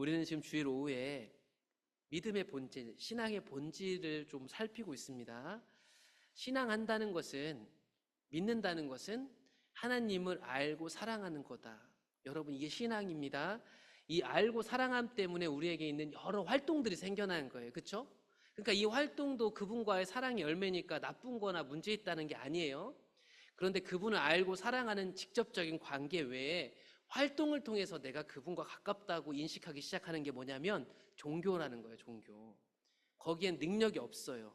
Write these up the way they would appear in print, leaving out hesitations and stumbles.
우리는 지금 주일 오후에 믿음의 본질, 신앙의 본질을 좀 살피고 있습니다. 신앙한다는 것은, 믿는다는 것은 하나님을 알고 사랑하는 거다. 여러분, 이게 신앙입니다. 이 알고 사랑함 때문에 우리에게 있는 여러 활동들이 생겨난 거예요. 그렇죠? 그러니까 이 활동도 그분과의 사랑의 열매니까 나쁜 거나 문제 있다는 게 아니에요. 그런데 그분을 알고 사랑하는 직접적인 관계 외에 활동을 통해서 내가 그분과 가깝다고 인식하기 시작하는 게 뭐냐면 종교라는 거예요. 종교. 거기엔 능력이 없어요.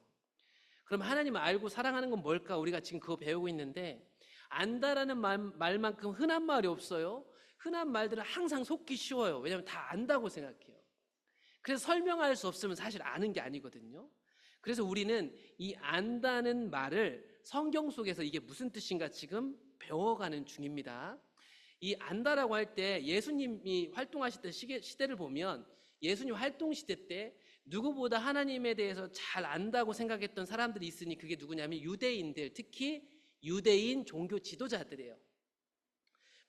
그럼 하나님을 알고 사랑하는 건 뭘까? 우리가 지금 그거 배우고 있는데, 안다라는 말만큼 흔한 말이 없어요. 흔한 말들은 항상 속기 쉬워요. 왜냐하면 다 안다고 생각해요. 그래서 설명할 수 없으면 사실 아는 게 아니거든요. 그래서 우리는 이 안다는 말을 성경 속에서 이게 무슨 뜻인가 지금 배워가는 중입니다. 이 안다라고 할 때 예수님이 활동하실 때 시대를 보면 예수님 활동 시대 때 누구보다 하나님에 대해서 잘 안다고 생각했던 사람들이 있으니 그게 누구냐면 유대인들, 특히 유대인 종교 지도자들이에요.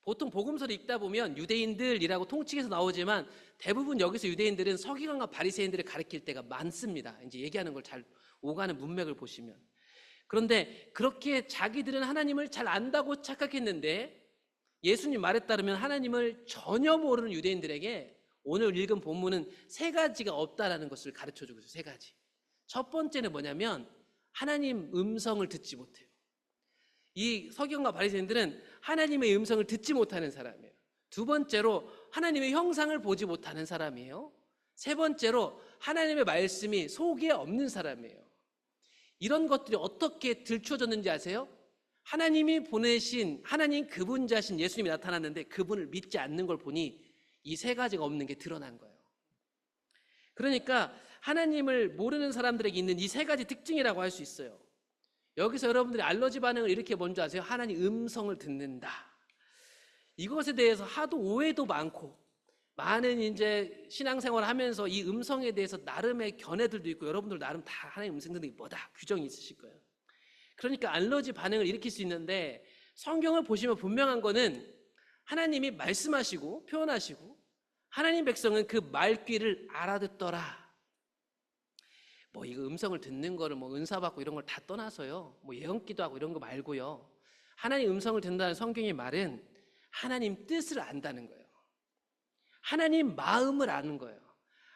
보통 복음서를 읽다 보면 유대인들이라고 통칭해서 나오지만 대부분 여기서 유대인들은 서기관과 바리새인들을 가리킬 때가 많습니다. 이제 얘기하는 걸 잘 오가는 문맥을 보시면. 그런데 그렇게 자기들은 하나님을 잘 안다고 착각했는데 예수님 말에 따르면 하나님을 전혀 모르는 유대인들에게 오늘 읽은 본문은 세 가지가 없다라는 것을 가르쳐주고 있어요. 세 가지. 첫 번째는 뭐냐면 하나님 음성을 듣지 못해요. 이 서기관과 바리새인들은 하나님의 음성을 듣지 못하는 사람이에요. 두 번째로 하나님의 형상을 보지 못하는 사람이에요. 세 번째로 하나님의 말씀이 속에 없는 사람이에요. 이런 것들이 어떻게 들춰졌는지 아세요? 하나님이 보내신 하나님 그분 자신 예수님이 나타났는데 그분을 믿지 않는 걸 보니 이 세 가지가 없는 게 드러난 거예요. 그러니까 하나님을 모르는 사람들에게 있는 이 세 가지 특징이라고 할 수 있어요. 여기서 여러분들이 알러지 반응을 이렇게 뭔지 아세요? 하나님 음성을 듣는다. 이것에 대해서 하도 오해도 많고 많은 이제 신앙생활을 하면서 이 음성에 대해서 나름의 견해들도 있고 여러분들 나름 다 하나님 음성 듣는 게 뭐다 규정이 있으실 거예요. 그러니까 알러지 반응을 일으킬 수 있는데 성경을 보시면 분명한 거는 하나님이 말씀하시고 표현하시고 하나님 백성은 그 말귀를 알아듣더라. 뭐 이거 음성을 듣는 거를 뭐 은사 받고 이런 걸 다 떠나서요. 뭐 예언기도 하고 이런 거 말고요. 하나님 음성을 듣는다는 성경의 말은 하나님 뜻을 안다는 거예요. 하나님 마음을 아는 거예요.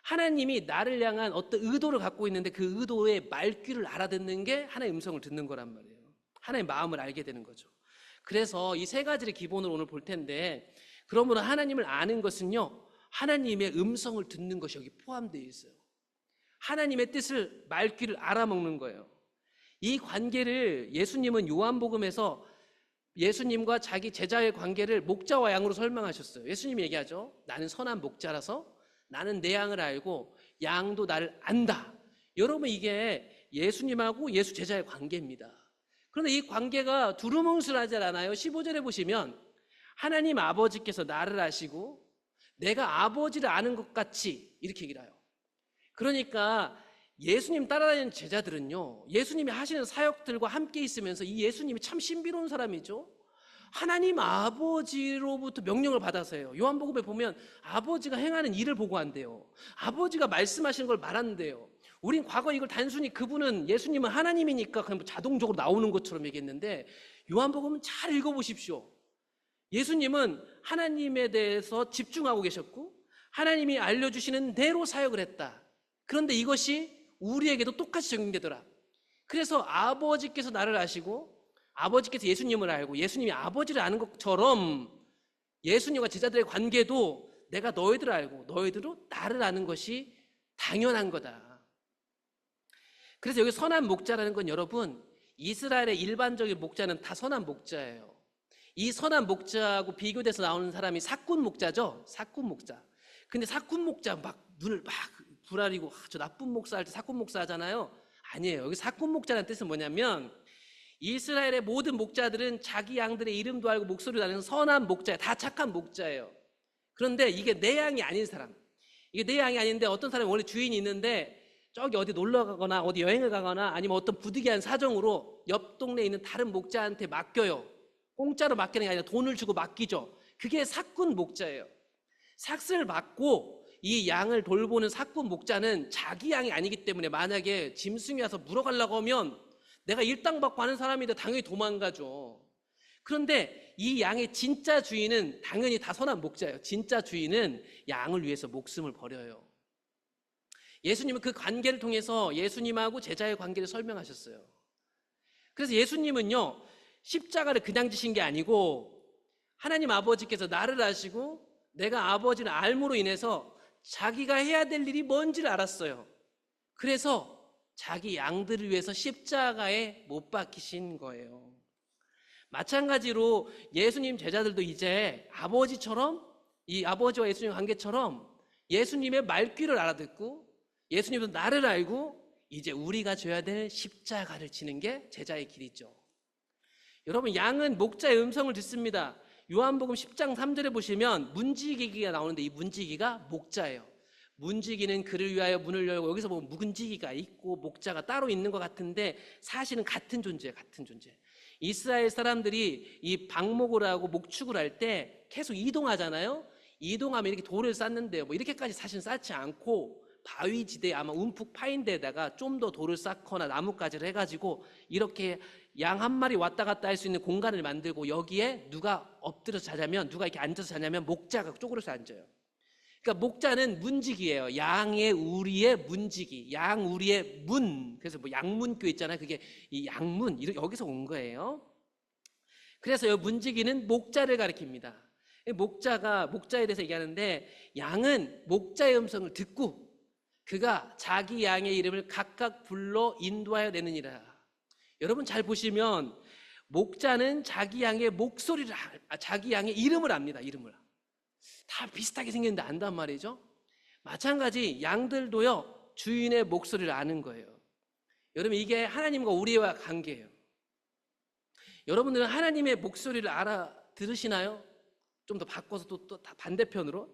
하나님이 나를 향한 어떤 의도를 갖고 있는데 그 의도의 말귀를 알아듣는 게 하나님의 음성을 듣는 거란 말이에요. 하나님의 마음을 알게 되는 거죠. 그래서 이 세 가지를 기본으로 오늘 볼 텐데, 그러므로 하나님을 아는 것은요, 하나님의 음성을 듣는 것이 여기 포함되어 있어요. 하나님의 뜻을 말귀를 알아먹는 거예요. 이 관계를 예수님은 요한복음에서 예수님과 자기 제자의 관계를 목자와 양으로 설명하셨어요. 예수님이 얘기하죠. 나는 선한 목자라서 나는 내 양을 알고 양도 나를 안다. 여러분, 이게 예수님하고 예수 제자의 관계입니다. 그런데 이 관계가 두루뭉술하지 않아요. 15절에 보시면 하나님 아버지께서 나를 아시고 내가 아버지를 아는 것 같이 이렇게 얘기를 해요. 그러니까 예수님 따라다니는 제자들은요, 예수님이 하시는 사역들과 함께 있으면서 이 예수님이 참 신비로운 사람이죠. 하나님 아버지로부터 명령을 받아서요. 요한복음에 보면 아버지가 행하는 일을 보고 한대요. 아버지가 말씀하시는 걸 말한대요. 우린 과거 이걸 단순히 그분은 예수님은 하나님이니까 그냥 자동적으로 나오는 것처럼 얘기했는데 요한복음은 잘 읽어보십시오. 예수님은 하나님에 대해서 집중하고 계셨고 하나님이 알려주시는 대로 사역을 했다. 그런데 이것이 우리에게도 똑같이 적용되더라. 그래서 아버지께서 나를 아시고 아버지께서 예수님을 알고 예수님이 아버지를 아는 것처럼 예수님과 제자들의 관계도 내가 너희들을 알고 너희들도 나를 아는 것이 당연한 거다. 그래서 여기 선한 목자라는 건 여러분, 이스라엘의 일반적인 목자는 다 선한 목자예요. 이 선한 목자하고 비교돼서 나오는 사람이 사꾼 목자죠. 사꾼 목자. 근데 사꾼 목자 막 눈을 막 부라리고 저 나쁜 목사 할 때 사꾼 목사 하잖아요. 아니에요. 여기 사꾼 목자라는 뜻은 뭐냐면 이스라엘의 모든 목자들은 자기 양들의 이름도 알고 목소리도 아는 선한 목자예요. 다 착한 목자예요. 그런데 이게 내 양이 아닌 사람, 이게 내 양이 아닌데 어떤 사람이 원래 주인이 있는데 저기 어디 놀러 가거나 어디 여행을 가거나 아니면 어떤 부득이한 사정으로 옆 동네에 있는 다른 목자한테 맡겨요. 공짜로 맡기는 게 아니라 돈을 주고 맡기죠. 그게 사꾼 목자예요. 삭스를 맡고 이 양을 돌보는 사꾼 목자는 자기 양이 아니기 때문에 만약에 짐승이 와서 물어가려고 하면 내가 일당받고 하는 사람인데 당연히 도망가죠. 그런데 이 양의 진짜 주인은 당연히 다 선한 목자예요. 진짜 주인은 양을 위해서 목숨을 버려요. 예수님은 그 관계를 통해서 예수님하고 제자의 관계를 설명하셨어요. 그래서 예수님은요, 십자가를 그냥 지신 게 아니고 하나님 아버지께서 나를 아시고 내가 아버지를 알므로 인해서 자기가 해야 될 일이 뭔지를 알았어요. 그래서 자기 양들을 위해서 십자가에 못 박히신 거예요. 마찬가지로 예수님 제자들도 이제 아버지처럼, 이 아버지와 예수님 관계처럼 예수님의 말귀를 알아듣고 예수님도 나를 알고 이제 우리가 져야 될 십자가를 지는 게 제자의 길이죠. 여러분, 양은 목자의 음성을 듣습니다. 요한복음 10장 3절에 보시면 문지기가 나오는데 이 문지기가 목자예요. 문지기는 그를 위하여 문을 열고, 여기서 보면 문지기가 있고 목자가 따로 있는 것 같은데 사실은 같은 존재예요. 같은 존재. 이스라엘 사람들이 이 방목을 하고 목축을 할 때 계속 이동하잖아요. 이동하면 이렇게 돌을 쌓는데요, 뭐 이렇게까지 사실 쌓지 않고 바위 지대에 아마 움푹 파인 데다가 좀 더 돌을 쌓거나 나뭇가지를 해가지고 이렇게 양 한 마리 왔다 갔다 할 수 있는 공간을 만들고 여기에 누가 엎드려서 자냐면, 누가 이렇게 앉아서 자냐면 목자가 쪼그려서 앉아요. 그러니까 목자는 문지기예요. 양의 우리의 문지기, 양 우리의 문. 그래서 뭐 양문교 있잖아요. 그게 이 양문, 이렇게 여기서 온 거예요. 그래서 이 문지기는 목자를 가리킵니다. 목자에 대해서 얘기하는데, 양은 목자의 음성을 듣고 그가 자기 양의 이름을 각각 불러 인도하여 내느니라. 여러분 잘 보시면 목자는 자기 양의 목소리를, 자기 양의 이름을 압니다. 이름을 다 비슷하게 생겼는데 안단 말이죠. 마찬가지 양들도요, 주인의 목소리를 아는 거예요. 여러분, 이게 하나님과 우리와 관계예요. 여러분들은 하나님의 목소리를 알아들으시나요? 좀 더 바꿔서 또 반대편으로,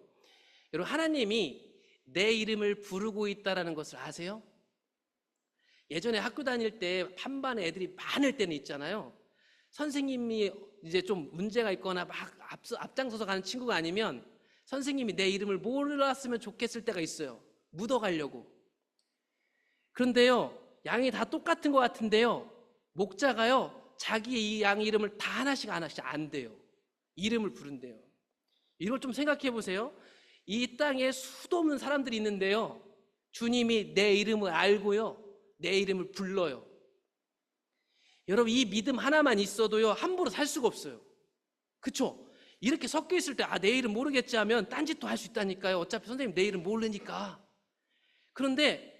여러분, 하나님이 내 이름을 부르고 있다는 것을 아세요? 예전에 학교 다닐 때 반반에 애들이 많을 때는 있잖아요. 선생님이 이제 좀 문제가 있거나 막 앞장서서 가는 친구가 아니면 선생님이 내 이름을 몰랐으면 좋겠을 때가 있어요. 묻어가려고. 그런데요, 양이 다 똑같은 것 같은데요, 목자가요, 자기 이 양 이름을 다 하나씩 안 돼요. 이름을 부른대요. 이걸 좀 생각해 보세요. 이 땅에 수도 없는 사람들이 있는데요, 주님이 내 이름을 알고요, 내 이름을 불러요. 여러분, 이 믿음 하나만 있어도요, 함부로 살 수가 없어요. 그쵸? 이렇게 섞여 있을 때, 내 이름 모르겠지 하면 딴짓도 할 수 있다니까요. 어차피 선생님 내 이름 모르니까. 그런데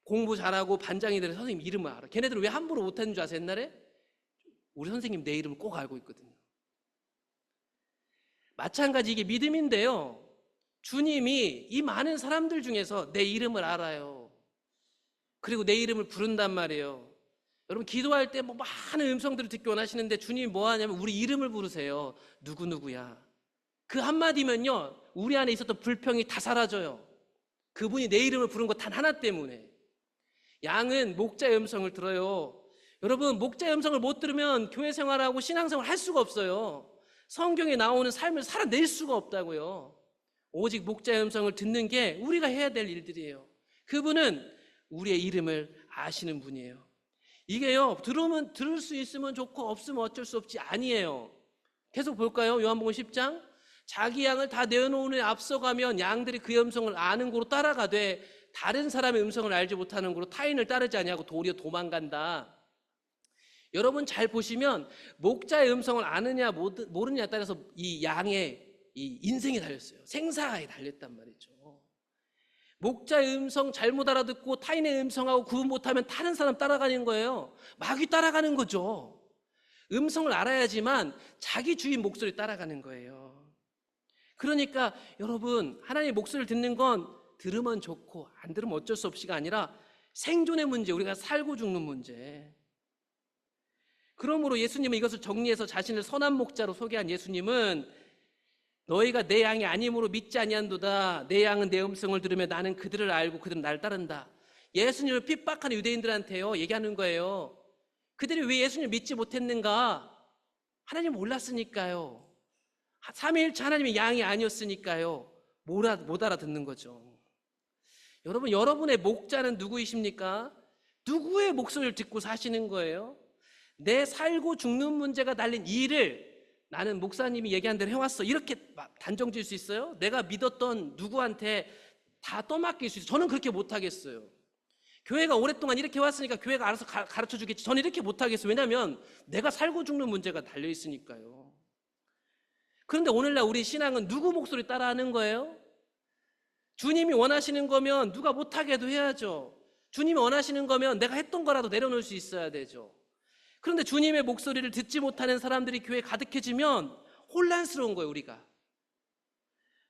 공부 잘하고 반장이 되는 선생님 이름을 알아. 걔네들은 왜 함부로 못하는 줄 아세요? 옛날에 우리 선생님 내 이름을 꼭 알고 있거든요. 마찬가지 이게 믿음인데요, 주님이 이 많은 사람들 중에서 내 이름을 알아요. 그리고 내 이름을 부른단 말이에요. 여러분, 기도할 때 뭐 많은 음성들을 듣기 원하시는데 주님이 뭐 하냐면 우리 이름을 부르세요. 누구누구야. 그 한마디면요, 우리 안에 있었던 불평이 다 사라져요. 그분이 내 이름을 부른 것 단 하나 때문에. 양은 목자의 음성을 들어요. 여러분, 목자의 음성을 못 들으면 교회 생활하고 신앙생활 할 수가 없어요. 성경에 나오는 삶을 살아낼 수가 없다고요. 오직 목자의 음성을 듣는 게 우리가 해야 될 일들이에요. 그분은 우리의 이름을 아시는 분이에요. 이게요, 들으면 들을 수 있으면 좋고 없으면 어쩔 수 없지, 아니에요. 계속 볼까요? 요한복음 10장. 자기 양을 다 내어놓으니 앞서가면 양들이 그의 음성을 아는 고로 따라가되 다른 사람의 음성을 알지 못하는 고로 타인을 따르지 아니하고 도리어 도망간다. 여러분 잘 보시면 목자의 음성을 아느냐 모르느냐에 따라서 이 양의 이 인생이 달렸어요. 생사에 달렸단 말이죠. 목자의 음성 잘못 알아듣고 타인의 음성하고 구분 못하면 다른 사람 따라가는 거예요. 마귀 따라가는 거죠. 음성을 알아야지만 자기 주인 목소리 따라가는 거예요. 그러니까 여러분, 하나님의 목소리를 듣는 건 들으면 좋고 안 들으면 어쩔 수 없이가 아니라 생존의 문제, 우리가 살고 죽는 문제. 그러므로 예수님은 이것을 정리해서 자신을 선한 목자로 소개한 예수님은 너희가 내 양이 아님으로 믿지 아니한도다. 내 양은 내 음성을 들으며 나는 그들을 알고 그들은 나를 따른다. 예수님을 핍박하는 유대인들한테요 얘기하는 거예요. 그들이 왜 예수님을 믿지 못했는가? 하나님 몰랐으니까요. 삼위일체 하나님의 양이 아니었으니까요. 못 알아듣는 거죠. 여러분, 여러분의 목자는 누구이십니까? 누구의 목소리를 듣고 사시는 거예요? 내 살고 죽는 문제가 달린 이 일을 나는 목사님이 얘기한 대로 해왔어, 이렇게 단정 지을 수 있어요? 내가 믿었던 누구한테 다 떠맡길 수 있어요? 저는 그렇게 못하겠어요. 교회가 오랫동안 이렇게 왔으니까 교회가 알아서 가르쳐 주겠지, 저는 이렇게 못하겠어요. 왜냐하면 내가 살고 죽는 문제가 달려있으니까요. 그런데 오늘날 우리 신앙은 누구 목소리 따라하는 거예요? 주님이 원하시는 거면 누가 못하게도 해야죠. 주님이 원하시는 거면 내가 했던 거라도 내려놓을 수 있어야 되죠. 그런데 주님의 목소리를 듣지 못하는 사람들이 교회에 가득해지면 혼란스러운 거예요, 우리가.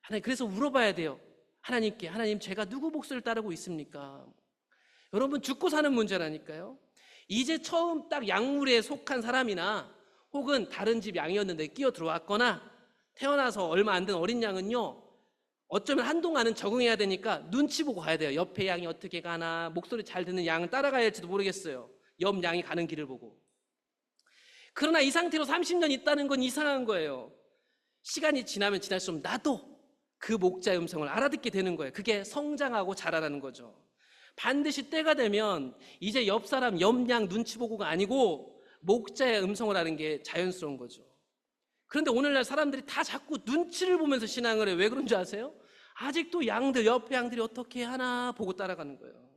하나님, 그래서 물어봐야 돼요. 하나님께, 하나님, 제가 누구 목소리를 따르고 있습니까? 여러분, 죽고 사는 문제라니까요. 이제 처음 딱 약물에 속한 사람이나 혹은 다른 집 양이었는데 끼어 들어왔거나 태어나서 얼마 안 된 어린 양은요, 어쩌면 한동안은 적응해야 되니까 눈치 보고 가야 돼요. 옆에 양이 어떻게 가나, 목소리 잘 듣는 양을 따라가야 할지도 모르겠어요. 옆 양이 가는 길을 보고. 그러나 이 상태로 30년 있다는 건 이상한 거예요. 시간이 지나면 지날수록 나도 그 목자의 음성을 알아듣게 되는 거예요. 그게 성장하고 자라라는 거죠. 반드시 때가 되면 이제 옆 사람, 옆 양 눈치 보고가 아니고 목자의 음성을 하는 게 자연스러운 거죠. 그런데 오늘날 사람들이 다 자꾸 눈치를 보면서 신앙을 해요. 왜 그런 줄 아세요? 아직도 양들, 옆에 양들이 어떻게 하나 보고 따라가는 거예요.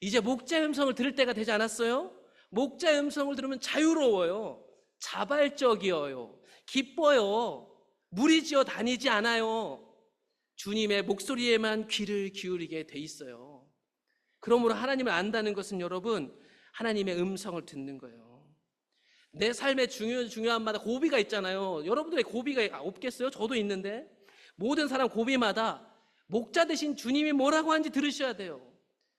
이제 목자의 음성을 들을 때가 되지 않았어요? 목자의 음성을 들으면 자유로워요. 자발적이어요. 기뻐요. 무리지어 다니지 않아요. 주님의 목소리에만 귀를 기울이게 돼 있어요. 그러므로 하나님을 안다는 것은 여러분, 하나님의 음성을 듣는 거예요. 내 삶에 중요한 마다 고비가 있잖아요. 여러분들의 고비가 없겠어요? 저도 있는데 모든 사람 고비마다 목자 되신 주님이 뭐라고 하는지 들으셔야 돼요.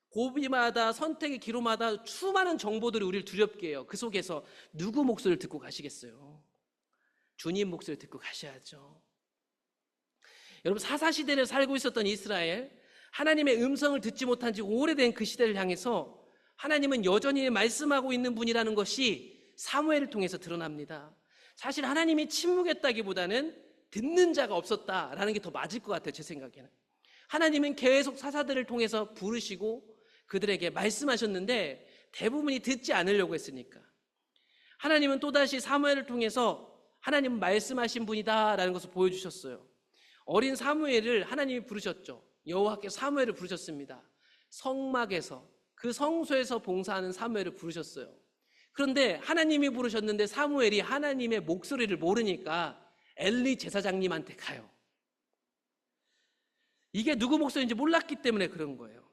고비마다, 선택의 기로마다 수많은 정보들이 우리를 두렵게 해요. 그 속에서 누구 목소리를 듣고 가시겠어요? 주님 목소리를 듣고 가셔야죠. 여러분, 사사시대를 살고 있었던 이스라엘, 하나님의 음성을 듣지 못한 지 오래된 그 시대를 향해서 하나님은 여전히 말씀하고 있는 분이라는 것이 사무엘을 통해서 드러납니다. 사실 하나님이 침묵했다기보다는 듣는 자가 없었다라는 게 더 맞을 것 같아요, 제 생각에는. 하나님은 계속 사사들을 통해서 부르시고 그들에게 말씀하셨는데 대부분이 듣지 않으려고 했으니까. 하나님은 또다시 사무엘을 통해서 하나님은 말씀하신 분이다라는 것을 보여주셨어요. 어린 사무엘을 하나님이 부르셨죠. 여호와께서 사무엘을 부르셨습니다. 성막에서, 그 성소에서 봉사하는 사무엘을 부르셨어요. 그런데 하나님이 부르셨는데 사무엘이 하나님의 목소리를 모르니까 엘리 제사장님한테 가요. 이게 누구 목소리인지 몰랐기 때문에 그런 거예요.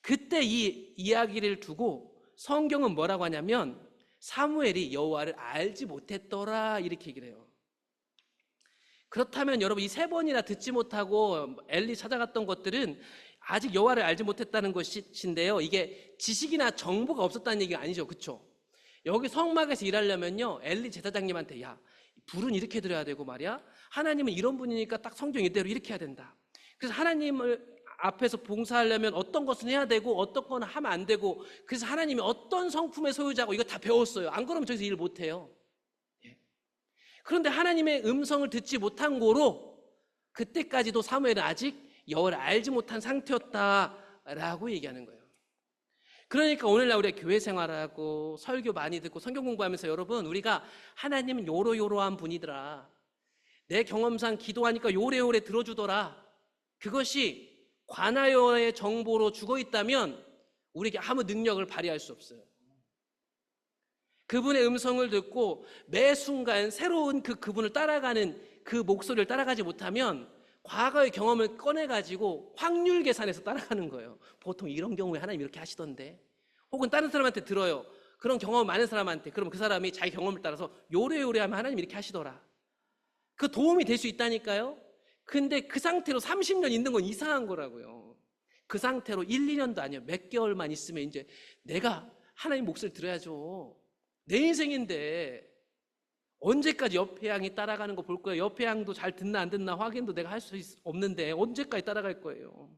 그때 이 이야기를 두고 성경은 뭐라고 하냐면 사무엘이 여호와를 알지 못했더라, 이렇게 얘기를 해요. 그렇다면 여러분, 이 3번이나 듣지 못하고 엘리 찾아갔던 것들은 아직 여호와를 알지 못했다는 것인데요, 이게 지식이나 정보가 없었다는 얘기가 아니죠, 그렇죠? 여기 성막에서 일하려면요, 엘리 제사장님한테 야, 불은 이렇게 드려야 되고 말이야, 하나님은 이런 분이니까 딱 성경 이대로 이렇게 해야 된다. 그래서 하나님을 앞에서 봉사하려면 어떤 것은 해야 되고 어떤 건 하면 안 되고, 그래서 하나님이 어떤 성품의 소유자고 이거 다 배웠어요. 안 그러면 저기서 일 못해요. 그런데 하나님의 음성을 듣지 못한 고로 그때까지도 사무엘은 아직 여호와를 알지 못한 상태였다라고 얘기하는 거예요. 그러니까 오늘날 우리가 교회 생활하고 설교 많이 듣고 성경 공부하면서 여러분, 우리가 하나님은 요러요러한 분이더라, 내 경험상 기도하니까 요래요래 들어주더라, 그것이 관하여의 정보로 죽어있다면 우리에게 아무 능력을 발휘할 수 없어요. 그분의 음성을 듣고 매 순간 새로운 그분을 따라가는 그 목소리를 따라가지 못하면 과거의 경험을 꺼내가지고 확률 계산해서 따라가는 거예요. 보통 이런 경우에 하나님 이렇게 하시던데, 혹은 다른 사람한테 들어요. 그런 경험 많은 사람한테. 그럼 그 사람이 자기 경험을 따라서 요래요래하면 하나님 이렇게 하시더라. 그 도움이 될 수 있다니까요. 근데 그 상태로 30년 있는 건 이상한 거라고요. 그 상태로 1, 2년도 아니에요. 몇 개월만 있으면 이제 내가 하나님 목소리를 들어야죠. 내 인생인데 언제까지 옆에 양이 따라가는 거 볼 거예요? 옆에 양도 잘 듣나 안 듣나 확인도 내가 할 수 없는데 언제까지 따라갈 거예요?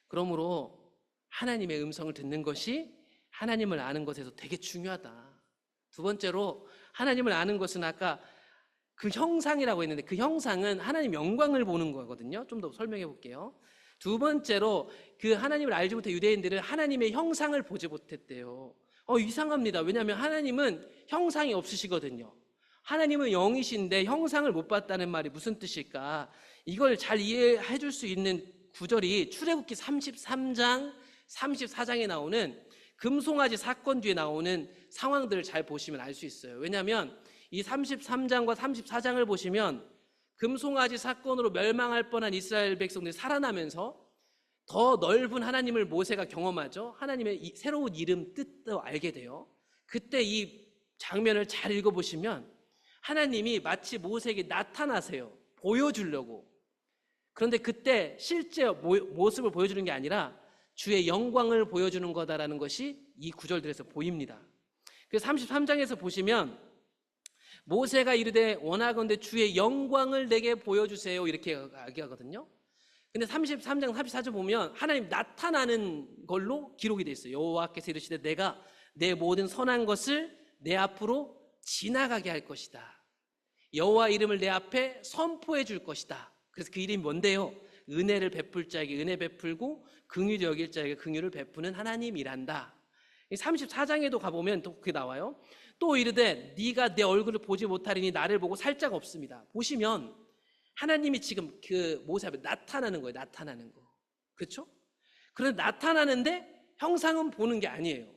그러므로 하나님의 음성을 듣는 것이 하나님을 아는 것에서 되게 중요하다. 두 번째로, 하나님을 아는 것은 아까 그 형상이라고 했는데 그 형상은 하나님 영광을 보는 거거든요. 좀 더 설명해 볼게요. 두 번째로 그 하나님을 알지 못해 유대인들은 하나님의 형상을 보지 못했대요. 이상합니다. 왜냐하면 하나님은 형상이 없으시거든요. 하나님은 영이신데 형상을 못 봤다는 말이 무슨 뜻일까? 이걸 잘 이해해 줄 수 있는 구절이 출애굽기 33장, 34장에 나오는 금송아지 사건 뒤에 나오는 상황들을 잘 보시면 알 수 있어요. 왜냐하면 이 33장과 34장을 보시면 금송아지 사건으로 멸망할 뻔한 이스라엘 백성들이 살아나면서 더 넓은 하나님을 모세가 경험하죠. 하나님의 새로운 이름 뜻도 알게 돼요. 그때 이 장면을 잘 읽어보시면 하나님이 마치 모세에게 나타나세요. 보여주려고. 그런데 그때 실제 모습을 보여주는 게 아니라 주의 영광을 보여주는 거다라는 것이 이 구절들에서 보입니다. 그래서 33장에서 보시면 모세가 이르되 원하건대 주의 영광을 내게 보여주세요 이렇게 얘기하거든요. 근데 33장 34절 보면 하나님 나타나는 걸로 기록이 되어 있어요. 여호와께서 이르시되 내가 내 모든 선한 것을 내 앞으로 지나가게 할 것이다. 여호와 이름을 내 앞에 선포해 줄 것이다. 그래서 그 이름이 뭔데요? 은혜를 베풀 자에게 은혜 베풀고 긍휼히 여길 자에게 긍휼을 베푸는 하나님이란다. 34장에도 가보면 또 그게 나와요. 또 이르되 네가 내 얼굴을 보지 못하리니 나를 보고 살 자가 없습니다. 보시면 하나님이 지금 그 모세 앞에 나타나는 거예요. 나타나는 거. 그렇죠? 그런데 나타나는데 형상은 보는 게 아니에요.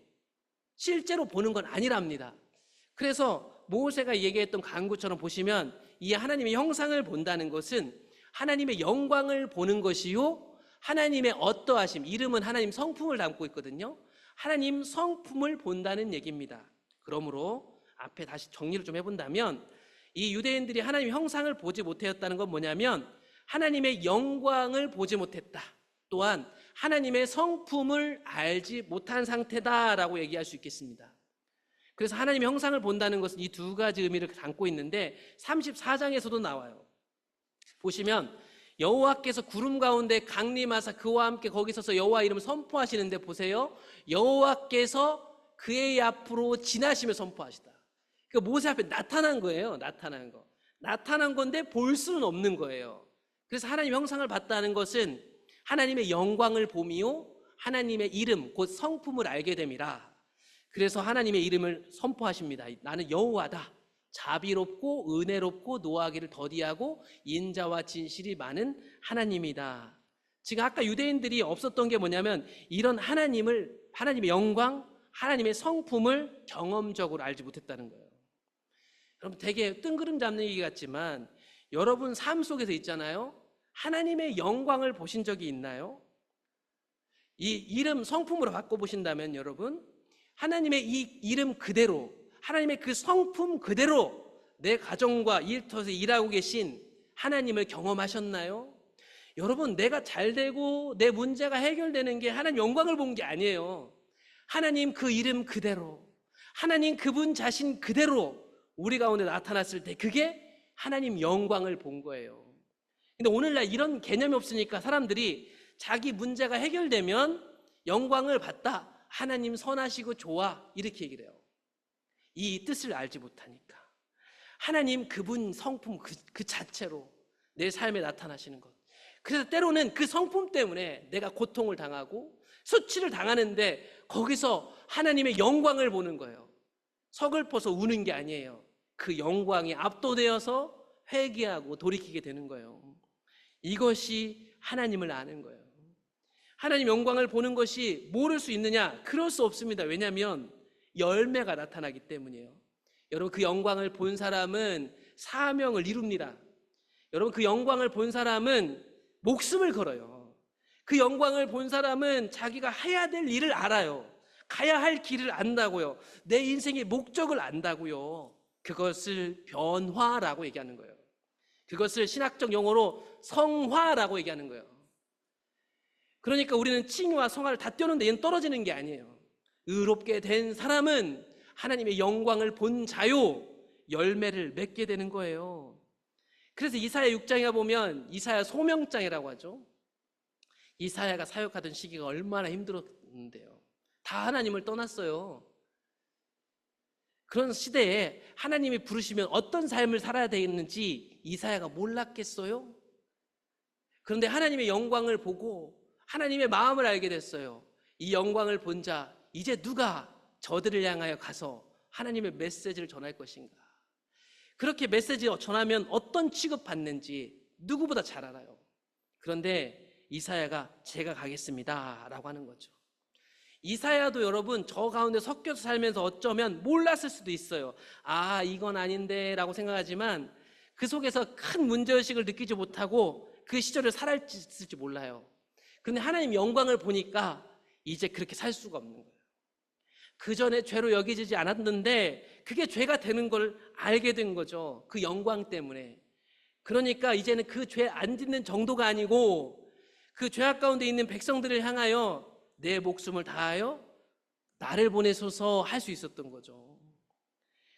실제로 보는 건 아니랍니다. 그래서 모세가 얘기했던 간구처럼 보시면 이 하나님의 형상을 본다는 것은 하나님의 영광을 보는 것이요 하나님의 어떠하심, 이름은 하나님 성품을 담고 있거든요. 하나님 성품을 본다는 얘기입니다. 그러므로 앞에 다시 정리를 좀 해본다면 이 유대인들이 하나님의 형상을 보지 못하였다는 건 뭐냐면 하나님의 영광을 보지 못했다. 또한 하나님의 성품을 알지 못한 상태다라고 얘기할 수 있겠습니다. 그래서 하나님의 형상을 본다는 것은 이 두 가지 의미를 담고 있는데 34장에서도 나와요. 보시면 여호와께서 구름 가운데 강림하사 그와 함께 거기 서서 여호와 이름을 선포하시는데 보세요. 여호와께서 그의 앞으로 지나시며 선포하시다. 그러니까 모세 앞에 나타난 거예요. 나타난 거. 나타난 건데 볼 수는 없는 거예요. 그래서 하나님의 형상을 봤다는 것은 하나님의 영광을 보미요 하나님의 이름 곧 성품을 알게 됨이라. 그래서 하나님의 이름을 선포하십니다. 나는 여호와다. 자비롭고 은혜롭고 노하기를 더디하고 인자와 진실이 많은 하나님이다. 지금 아까 유대인들이 없었던 게 뭐냐면 이런 하나님의 영광, 하나님의 성품을 경험적으로 알지 못했다는 거예요. 여러분 되게 뜬구름 잡는 얘기 같지만 여러분 삶 속에서 있잖아요. 하나님의 영광을 보신 적이 있나요? 이 이름 성품으로 바꿔보신다면 여러분 하나님의 이 이름 그대로 하나님의 그 성품 그대로 내 가정과 일터에서 일하고 계신 하나님을 경험하셨나요? 여러분 내가 잘되고 내 문제가 해결되는 게 하나님 영광을 본 게 아니에요. 하나님 그 이름 그대로 하나님 그분 자신 그대로 우리 가운데 나타났을 때 그게 하나님 영광을 본 거예요. 근데 오늘날 이런 개념이 없으니까 사람들이 자기 문제가 해결되면 영광을 받다. 하나님 선하시고 좋아 이렇게 얘기를 해요. 이 뜻을 알지 못하니까 하나님 그분 성품 그 자체로 내 삶에 나타나시는 것. 그래서 때로는 그 성품 때문에 내가 고통을 당하고 수치를 당하는데 거기서 하나님의 영광을 보는 거예요. 서글퍼서 우는 게 아니에요. 그 영광이 압도되어서 회개하고 돌이키게 되는 거예요. 이것이 하나님을 아는 거예요. 하나님 영광을 보는 것이 모를 수 있느냐? 그럴 수 없습니다. 왜냐하면 열매가 나타나기 때문이에요. 여러분 그 영광을 본 사람은 사명을 이룹니다. 여러분 그 영광을 본 사람은 목숨을 걸어요. 그 영광을 본 사람은 자기가 해야 될 일을 알아요. 가야 할 길을 안다고요. 내 인생의 목적을 안다고요. 그것을 변화라고 얘기하는 거예요. 그것을 신학적 용어로 성화라고 얘기하는 거예요. 그러니까 우리는 칭의와 성화를 다 떼었는데 얘는 떨어지는 게 아니에요. 의롭게 된 사람은 하나님의 영광을 본 자요 열매를 맺게 되는 거예요. 그래서 이사야 6장에 보면 이사야 소명장이라고 하죠. 이사야가 사역하던 시기가 얼마나 힘들었는데요. 다 하나님을 떠났어요. 그런 시대에 하나님이 부르시면 어떤 삶을 살아야 되겠는지 이사야가 몰랐겠어요? 그런데 하나님의 영광을 보고 하나님의 마음을 알게 됐어요. 이 영광을 본 자, 이제 누가 저들을 향하여 가서 하나님의 메시지를 전할 것인가? 그렇게 메시지를 전하면 어떤 취급받는지 누구보다 잘 알아요. 그런데 이사야가 제가 가겠습니다 라고 하는 거죠. 이사야도 여러분 저 가운데 섞여서 살면서 어쩌면 몰랐을 수도 있어요. 아, 이건 아닌데 라고 생각하지만 그 속에서 큰 문제의식을 느끼지 못하고 그 시절을 살았을지 몰라요. 그런데 하나님 영광을 보니까 이제 그렇게 살 수가 없는 거예요. 그 전에 죄로 여기지지 않았는데 그게 죄가 되는 걸 알게 된 거죠. 그 영광 때문에. 그러니까 이제는 그 죄 안 짓는 정도가 아니고 그 죄악 가운데 있는 백성들을 향하여 내 목숨을 다하여 나를 보내소서 할 수 있었던 거죠.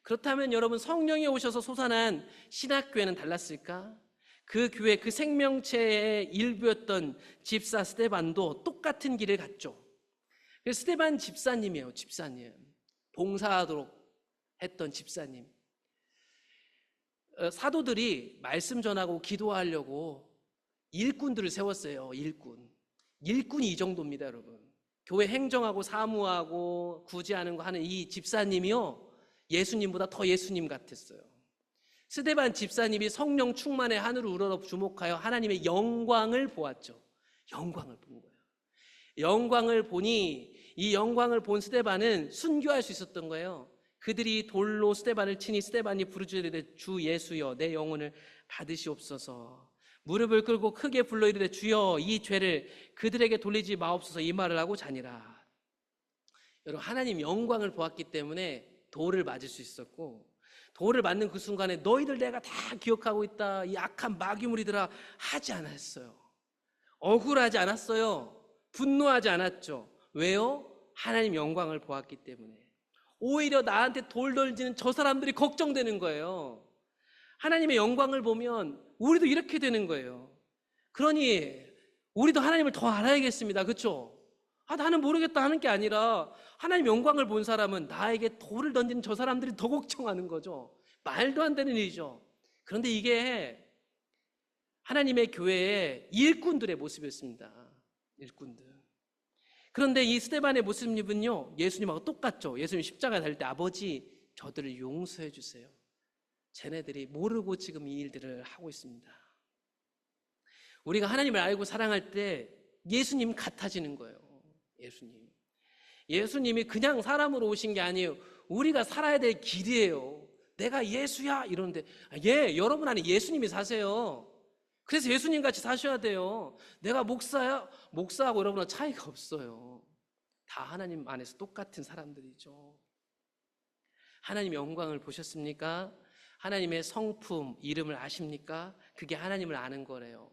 그렇다면 여러분, 성령이 오셔서 솟아난 신학교회는 달랐을까? 그 교회, 그 생명체의 일부였던 집사 스데반도 똑같은 길을 갔죠. 스데반 집사님이에요. 집사님, 봉사하도록 했던 집사님. 사도들이 말씀 전하고 기도하려고 일꾼들을 세웠어요. 일꾼이 이 정도입니다, 여러분. 교회 행정하고 사무하고 구제하는 거 하는 이 집사님이요, 예수님보다 더 예수님 같았어요. 스데반 집사님이 성령 충만의 하늘을 우러러 주목하여 하나님의 영광을 보았죠. 영광을 본 거예요. 영광을 보니 이 영광을 본 스데반은 순교할 수 있었던 거예요. 그들이 돌로 스데반을 치니 스데반이 부르짖으되 주 예수여 내 영혼을 받으시옵소서. 무릎을 꿇고 크게 불러 이르되 주여 이 죄를 그들에게 돌리지 마옵소서 이 말을 하고 자니라. 여러분, 하나님 영광을 보았기 때문에 돌을 맞을 수 있었고, 돌을 맞는 그 순간에 너희들 내가 다 기억하고 있다 이 악한 마귀무리들아 하지 않았어요. 억울하지 않았어요. 분노하지 않았죠. 왜요? 하나님 영광을 보았기 때문에. 오히려 나한테 돌 던지는 저 사람들이 걱정되는 거예요. 하나님의 영광을 보면 우리도 이렇게 되는 거예요. 그러니 우리도 하나님을 더 알아야겠습니다. 그렇죠? 나는 모르겠다 하는 게 아니라 하나님 영광을 본 사람은 나에게 돌을 던지는 저 사람들이 더 걱정하는 거죠. 말도 안 되는 일이죠. 그런데 이게 하나님의 교회의 일꾼들의 모습이었습니다. 일꾼들. 그런데 이 스데반의 모습은요, 예수님하고 똑같죠. 예수님 십자가에 달릴 때 아버지 저들을 용서해 주세요. 쟤네들이 모르고 지금 이 일들을 하고 있습니다. 우리가 하나님을 알고 사랑할 때 예수님 같아지는 거예요. 예수님이 그냥 사람으로 오신 게 아니에요. 우리가 살아야 될 길이에요. 내가 예수야 이러는데 여러분 안에 예수님이 사세요. 그래서 예수님 같이 사셔야 돼요. 내가 목사야? 목사하고 여러분은 차이가 없어요. 다 하나님 안에서 똑같은 사람들이죠. 하나님의 영광을 보셨습니까? 하나님의 성품, 이름을 아십니까? 그게 하나님을 아는 거래요.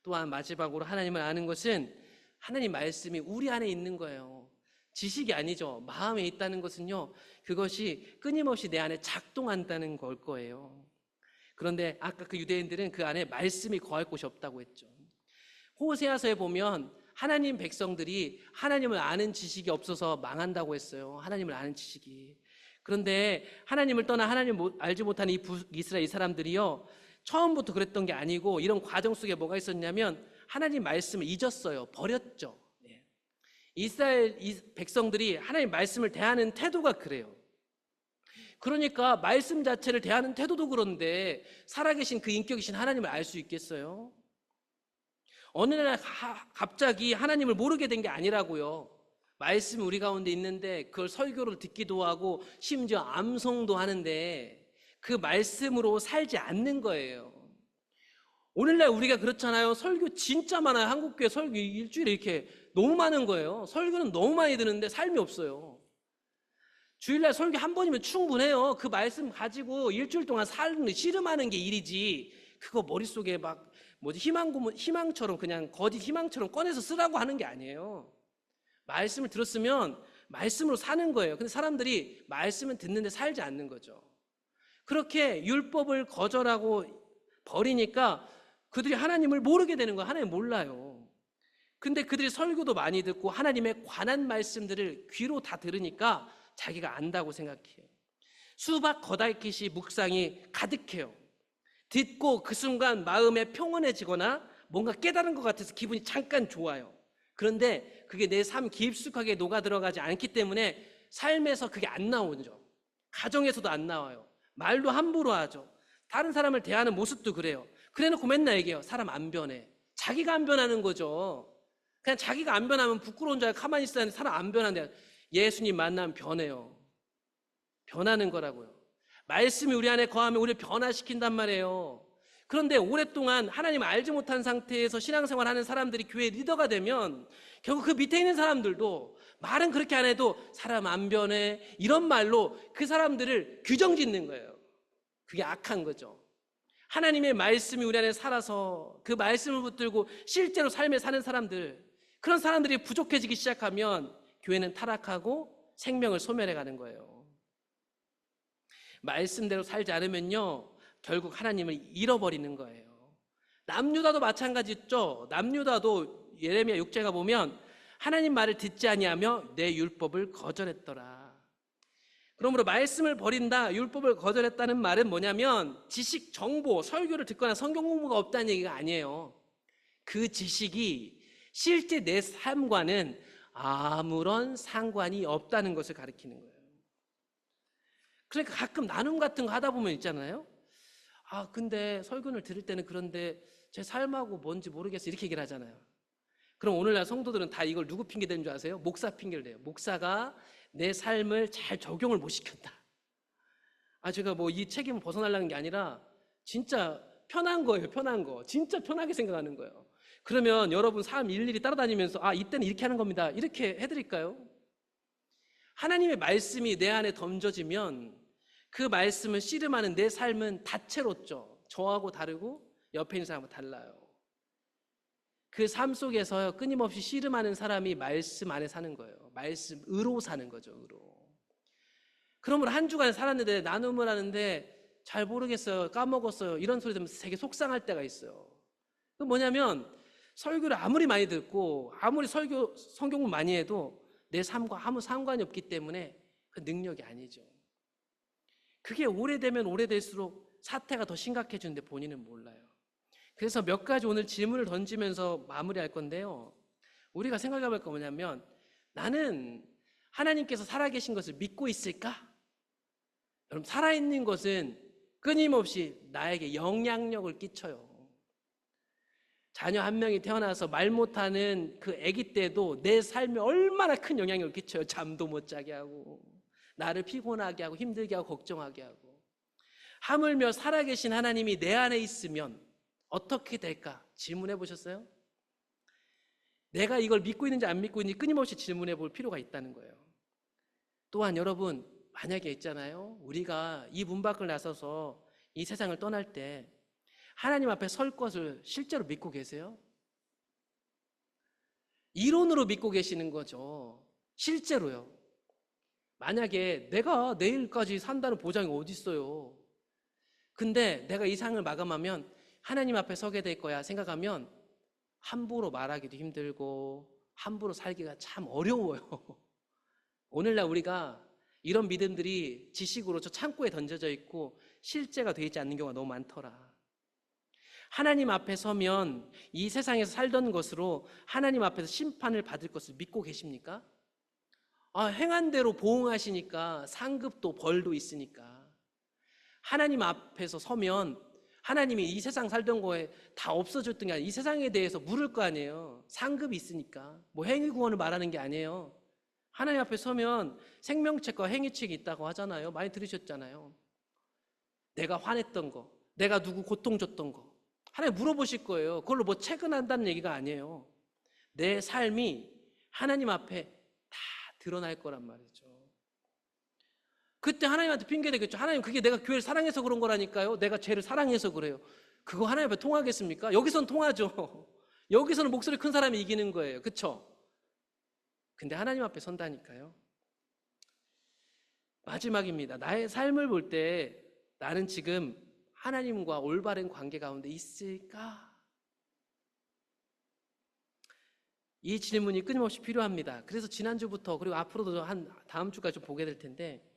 또한 마지막으로 하나님을 아는 것은 하나님 말씀이 우리 안에 있는 거예요. 지식이 아니죠. 마음에 있다는 것은요, 그것이 끊임없이 내 안에 작동한다는 걸 거예요. 그런데 아까 그 유대인들은 그 안에 말씀이 거할 곳이 없다고 했죠. 호세아서에 보면 하나님 백성들이 하나님을 아는 지식이 없어서 망한다고 했어요. 하나님을 아는 지식이. 그런데 하나님을 떠나 하나님을 알지 못하는 이 이스라엘 사람들이요, 처음부터 그랬던 게 아니고 이런 과정 속에 뭐가 있었냐면 하나님 말씀을 잊었어요. 버렸죠. 이스라엘 백성들이 하나님 말씀을 대하는 태도가 그래요. 그러니까 말씀 자체를 대하는 태도도 그런데 살아계신 그 인격이신 하나님을 알 수 있겠어요? 어느 날 갑자기 하나님을 모르게 된 게 아니라고요. 말씀이 우리 가운데 있는데 그걸 설교를 듣기도 하고 심지어 암송도 하는데 그 말씀으로 살지 않는 거예요. 오늘날 우리가 그렇잖아요. 설교 진짜 많아요. 한국교회 설교 일주일에 이렇게 너무 많은 거예요. 설교는 너무 많이 듣는데 삶이 없어요. 주일날 설교 한 번이면 충분해요. 그 말씀 가지고 일주일 동안 씨름하는 게 일이지, 그거 머릿속에 막 희망처럼 그냥 거짓 희망처럼 꺼내서 쓰라고 하는 게 아니에요. 말씀을 들었으면 말씀으로 사는 거예요. 근데 사람들이 말씀은 듣는데 살지 않는 거죠. 그렇게 율법을 거절하고 버리니까 그들이 하나님을 모르게 되는 거예요. 하나님 몰라요. 근데 그들이 설교도 많이 듣고 하나님에 관한 말씀들을 귀로 다 들으니까 자기가 안다고 생각해요. 수박 겉핥기시 묵상이 가득해요. 듣고 그 순간 마음에 평온해지거나 뭔가 깨달은 것 같아서 기분이 잠깐 좋아요. 그런데 그게 내 삶 깊숙하게 녹아들어가지 않기 때문에 삶에서 그게 안 나오죠. 가정에서도 안 나와요. 말도 함부로 하죠. 다른 사람을 대하는 모습도 그래요. 그래놓고 맨날 얘기해요. 사람 안 변해. 자기가 안 변하는 거죠. 그냥 자기가 안 변하면 부끄러운 줄 알고 가만히 있었는데 사람 안 변하는데, 예수님 만나면 변해요. 변하는 거라고요. 말씀이 우리 안에 거하면 우리를 변화시킨단 말이에요. 그런데 오랫동안 하나님을 알지 못한 상태에서 신앙생활 하는 사람들이 교회 리더가 되면 결국 그 밑에 있는 사람들도 말은 그렇게 안 해도 사람 안 변해 이런 말로 그 사람들을 규정 짓는 거예요. 그게 악한 거죠. 하나님의 말씀이 우리 안에 살아서 그 말씀을 붙들고 실제로 삶에 사는 사람들, 그런 사람들이 부족해지기 시작하면 교회는 타락하고 생명을 소멸해 가는 거예요. 말씀대로 살지 않으면요, 결국 하나님을 잃어버리는 거예요. 남유다도 마찬가지죠. 남유다도 예레미야 6장에 보면 하나님 말을 듣지 아니하며 내 율법을 거절했더라. 그러므로 말씀을 버린다, 율법을 거절했다는 말은 뭐냐면 지식, 정보, 설교를 듣거나 성경 공부가 없다는 얘기가 아니에요. 그 지식이 실제 내 삶과는 아무런 상관이 없다는 것을 가리키는 거예요. 그러니까 가끔 나눔 같은 거 하다 보면 있잖아요. 근데 설교를 들을 때는 그런데 제 삶하고 뭔지 모르겠어 이렇게 얘기를 하잖아요. 그럼 오늘날 성도들은 다 이걸 누구 핑계 대는 줄 아세요? 목사 핑계를 대요. 목사가 내 삶을 잘 적용을 못 시켰다. 제가 뭐 이 책임을 벗어나려는 게 아니라 진짜 편한 거예요. 편한 거. 진짜 편하게 생각하는 거예요. 그러면 여러분 삶 일일이 따라다니면서 이때는 이렇게 하는 겁니다. 이렇게 해드릴까요? 하나님의 말씀이 내 안에 던져지면 그 말씀을 씨름하는 내 삶은 다채롭죠. 저하고 다르고 옆에 있는 사람하고 달라요. 그 삶 속에서 끊임없이 씨름하는 사람이 말씀 안에 사는 거예요. 말씀으로 사는 거죠. 으로. 그러므로 한 주간 살았는데 나눔을 하는데 잘 모르겠어요. 까먹었어요. 이런 소리 들으면서 되게 속상할 때가 있어요. 그 뭐냐면 설교를 아무리 많이 듣고 아무리 성경을 많이 해도 내 삶과 아무 상관이 없기 때문에 그 능력이 아니죠. 그게 오래되면 오래될수록 사태가 더 심각해지는데 본인은 몰라요. 그래서 몇 가지 오늘 질문을 던지면서 마무리할 건데요. 우리가 생각해 볼 거 뭐냐면 나는 하나님께서 살아계신 것을 믿고 있을까? 여러분, 살아있는 것은 끊임없이 나에게 영향력을 끼쳐요. 자녀 한 명이 태어나서 말 못하는 그 아기 때도 내 삶에 얼마나 큰 영향력을 끼쳐요. 잠도 못 자게 하고 나를 피곤하게 하고 힘들게 하고 걱정하게 하고. 하물며 살아계신 하나님이 내 안에 있으면 어떻게 될까? 질문해 보셨어요? 내가 이걸 믿고 있는지 안 믿고 있는지 끊임없이 질문해 볼 필요가 있다는 거예요. 또한 여러분, 만약에 있잖아요, 우리가 이 문 밖을 나서서 이 세상을 떠날 때 하나님 앞에 설 것을 실제로 믿고 계세요? 이론으로 믿고 계시는 거죠. 실제로요. 만약에 내가 내일까지 산다는 보장이 어디 있어요? 근데 내가 이 상을 마감하면 하나님 앞에 서게 될 거야 생각하면 함부로 말하기도 힘들고 함부로 살기가 참 어려워요. 오늘날 우리가 이런 믿음들이 지식으로 저 창고에 던져져 있고 실제가 되지 않는 경우가 너무 많더라. 하나님 앞에 서면 이 세상에서 살던 것으로 하나님 앞에서 심판을 받을 것을 믿고 계십니까? 행한 대로 보응하시니까 상급도 벌도 있으니까. 하나님 앞에서 서면 하나님이 이 세상 살던 거에 다 없어졌던 게 아니라 이 세상에 대해서 물을 거 아니에요. 상급이 있으니까. 뭐 행위구원을 말하는 게 아니에요. 하나님 앞에 서면 생명책과 행위책이 있다고 하잖아요. 많이 들으셨잖아요. 내가 화냈던 거, 내가 누구 고통 줬던 거 하나님 물어보실 거예요. 그걸로 뭐 체근한다는 얘기가 아니에요. 내 삶이 하나님 앞에 다 드러날 거란 말이죠. 그때 하나님한테 핑계대겠죠. 하나님, 그게 내가 교회를 사랑해서 그런 거라니까요. 내가 죄를 사랑해서 그래요. 그거 하나님 앞에 통하겠습니까? 여기서는 통하죠. 여기서는 목소리 큰 사람이 이기는 거예요. 그렇죠? 근데 하나님 앞에 선다니까요. 마지막입니다. 나의 삶을 볼 때 나는 지금 하나님과 올바른 관계 가운데 있을까? 이 질문이 끊임없이 필요합니다. 그래서 지난주부터 그리고 앞으로도 한 다음 주까지 좀 보게 될 텐데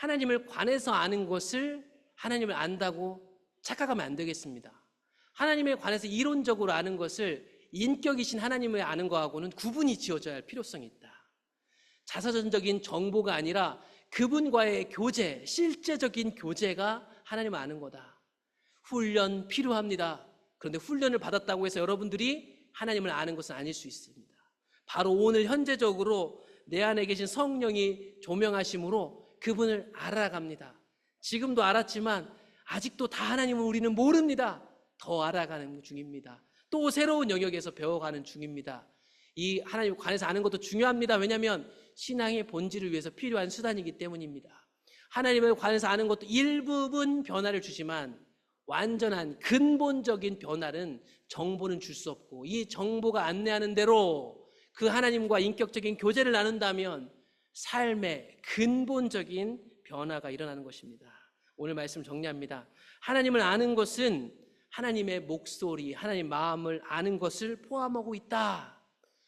하나님을 관해서 아는 것을 하나님을 안다고 착각하면 안 되겠습니다. 하나님에 관해서 이론적으로 아는 것을 인격이신 하나님을 아는 거하고는 구분이 지어져야 할 필요성이 있다. 자서전적인 정보가 아니라 그분과의 교제, 실제적인 교제가 하나님을 아는 거다. 훈련 필요합니다. 그런데 훈련을 받았다고 해서 여러분들이 하나님을 아는 것은 아닐 수 있습니다. 바로 오늘 현재적으로 내 안에 계신 성령이 조명하심으로 그분을 알아갑니다. 지금도 알았지만 아직도 다 하나님을 우리는 모릅니다. 더 알아가는 중입니다. 또 새로운 영역에서 배워가는 중입니다. 이 하나님에 관해서 아는 것도 중요합니다. 왜냐하면 신앙의 본질을 위해서 필요한 수단이기 때문입니다. 하나님에 관해서 아는 것도 일부분 변화를 주지만 완전한 근본적인 변화는 정보는 줄 수 없고, 이 정보가 안내하는 대로 그 하나님과 인격적인 교제를 나눈다면 삶의 근본적인 변화가 일어나는 것입니다. 오늘 말씀 정리합니다. 하나님을 아는 것은 하나님의 목소리, 하나님 마음을 아는 것을 포함하고 있다.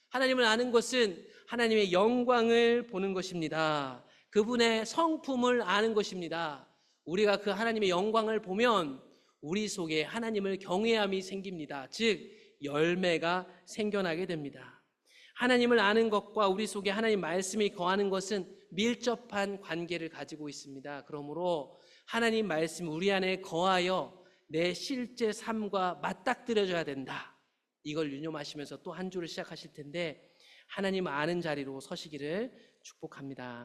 하나님을 아는 것은 하나님의 영광을 보는 것입니다. 그분의 성품을 아는 것입니다. 우리가 그 하나님의 영광을 보면 우리 속에 하나님을 경외함이 생깁니다. 즉 열매가 생겨나게 됩니다. 하나님을 아는 것과 우리 속에 하나님 말씀이 거하는 것은 밀접한 관계를 가지고 있습니다. 그러므로 하나님 말씀 우리 안에 거하여 내 실제 삶과 맞닥뜨려져야 된다. 이걸 유념하시면서 또 한 주를 시작하실 텐데 하나님 아는 자리로 서시기를 축복합니다.